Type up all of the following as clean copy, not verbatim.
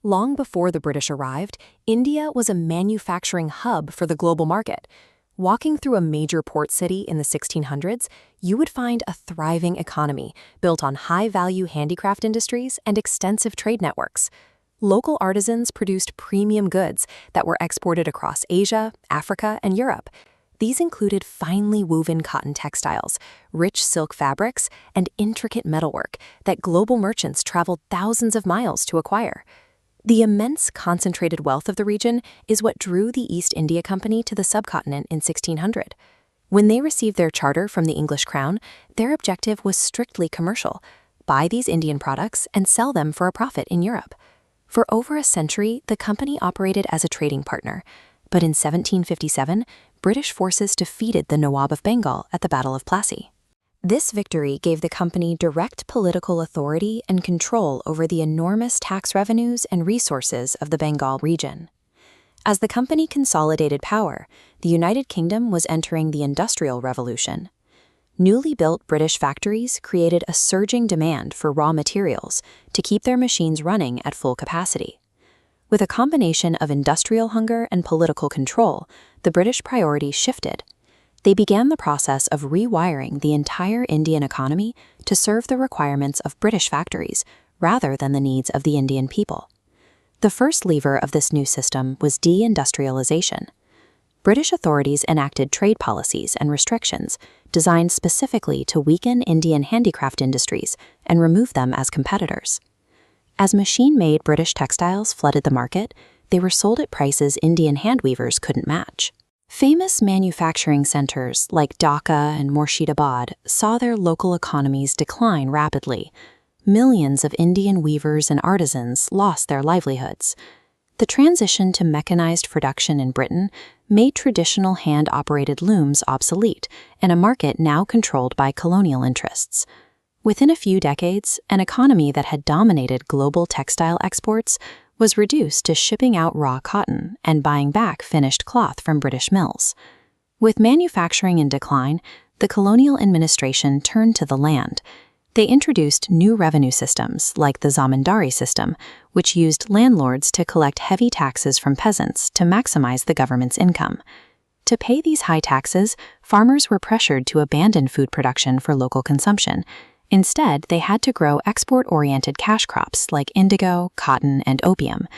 Long before the British arrived, India was a manufacturing hub for the global market. Walking through a major port city in the 1600s, you would find a thriving economy built on high-value handicraft industries and extensive trade networks. Local artisans produced premium goods that were exported across Asia, Africa, and Europe. These included finely woven cotton textiles, rich silk fabrics, and intricate metalwork that global merchants traveled thousands of miles to acquire. The immense concentrated wealth of the region is what drew the East India Company to the subcontinent in 1600. When they received their charter from the English crown, their objective was strictly commercial: buy these Indian products and sell them for a profit in Europe. For over a century, the company operated as a trading partner, but in 1757, British forces defeated the Nawab of Bengal at the Battle of Plassey. This victory gave the company direct political authority and control over the enormous tax revenues and resources of the Bengal region. As the company consolidated power, the United Kingdom was entering the Industrial Revolution. Newly built British factories created a surging demand for raw materials to keep their machines running at full capacity. With a combination of industrial hunger and political control, the British priorities shifted. They began the process of rewiring the entire Indian economy to serve the requirements of British factories rather than the needs of the Indian people. The first lever of this new system was deindustrialization. British authorities enacted trade policies and restrictions designed specifically to weaken Indian handicraft industries and remove them as competitors. As machine-made British textiles flooded the market, they were sold at prices Indian handweavers couldn't match. Famous manufacturing centers like Dhaka and Murshidabad saw their local economies decline rapidly. Millions of Indian weavers and artisans lost their livelihoods. The transition to mechanized production in Britain made traditional hand-operated looms obsolete in a market now controlled by colonial interests. Within a few decades, an economy that had dominated global textile exports was reduced to shipping out raw cotton and buying back finished cloth from British mills. With manufacturing in decline, the colonial administration turned to the land. They introduced new revenue systems like the zamindari system, which used landlords to collect heavy taxes from peasants to maximize the government's income. To pay these high taxes, farmers were pressured to abandon food production for local consumption. Instead, they had to grow export-oriented cash crops like indigo, cotton, and opium.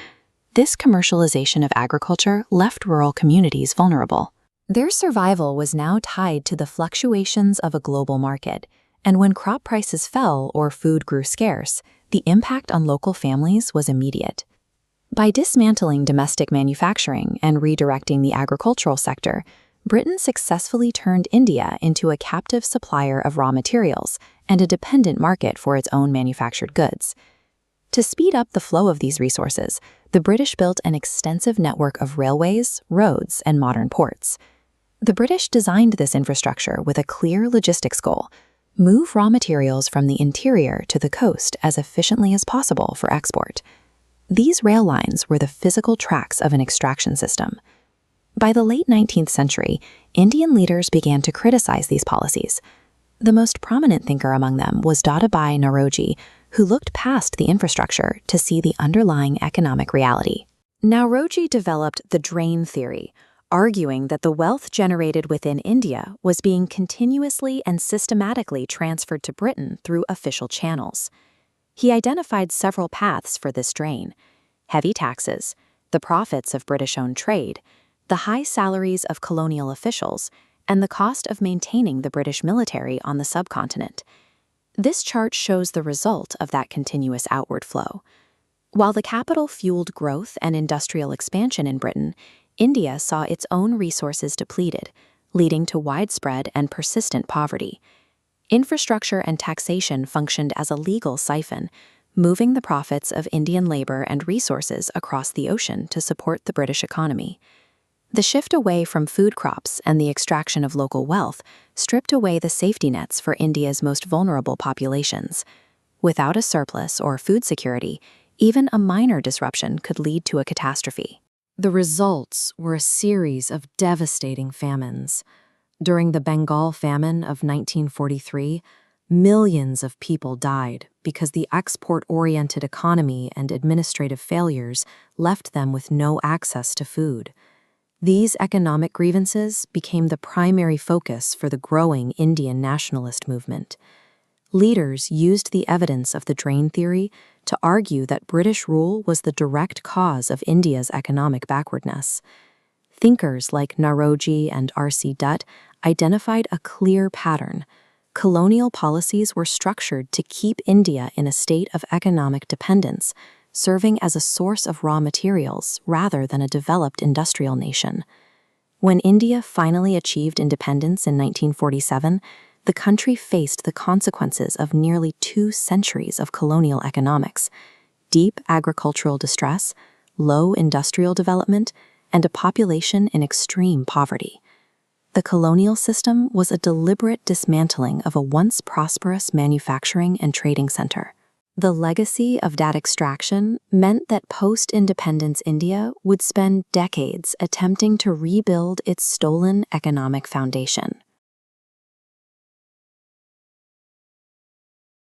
This commercialization of agriculture left rural communities vulnerable. Their survival was now tied to the fluctuations of a global market, and when crop prices fell or food grew scarce, the impact on local families was immediate. By dismantling domestic manufacturing and redirecting the agricultural sector, Britain successfully turned India into a captive supplier of raw materials and a dependent market for its own manufactured goods. To speed up the flow of these resources, the British built an extensive network of railways, roads, and modern ports. The British designed this infrastructure with a clear logistics goal: move raw materials from the interior to the coast as efficiently as possible for export. These rail lines were the physical tracks of an extraction system. By the late 19th century, Indian leaders began to criticize these policies. The most prominent thinker among them was Dadabhai Naoroji, who looked past the infrastructure to see the underlying economic reality. Naoroji developed the drain theory, arguing that the wealth generated within India was being continuously and systematically transferred to Britain through official channels. He identified several paths for this drain: heavy taxes, the profits of British-owned trade, the high salaries of colonial officials, and the cost of maintaining the British military on the subcontinent. This chart shows the result of that continuous outward flow. While the capital fueled growth and industrial expansion in Britain, India saw its own resources depleted, leading to widespread and persistent poverty. Infrastructure and taxation functioned as a legal siphon, moving the profits of Indian labor and resources across the ocean to support the British economy. The shift away from food crops and the extraction of local wealth stripped away the safety nets for India's most vulnerable populations. Without a surplus or food security, even a minor disruption could lead to a catastrophe. The results were a series of devastating famines. During the Bengal famine of 1943, Millions of people died because the export-oriented economy and administrative failures left them with no access to food. These economic grievances became the primary focus for the growing Indian nationalist movement. Leaders used the evidence of the drain theory to argue that British rule was the direct cause of India's economic backwardness. Thinkers like Nauroji and R.C. Dutt identified a clear pattern. Colonial policies were structured to keep India in a state of economic dependence, serving as a source of raw materials rather than a developed industrial nation. When India finally achieved independence in 1947, the country faced the consequences of nearly 2 centuries of colonial economics: deep agricultural distress, low industrial development, and a population in extreme poverty. The colonial system was a deliberate dismantling of a once prosperous manufacturing and trading center. The legacy of that extraction meant that post-independence India would spend decades attempting to rebuild its stolen economic foundation.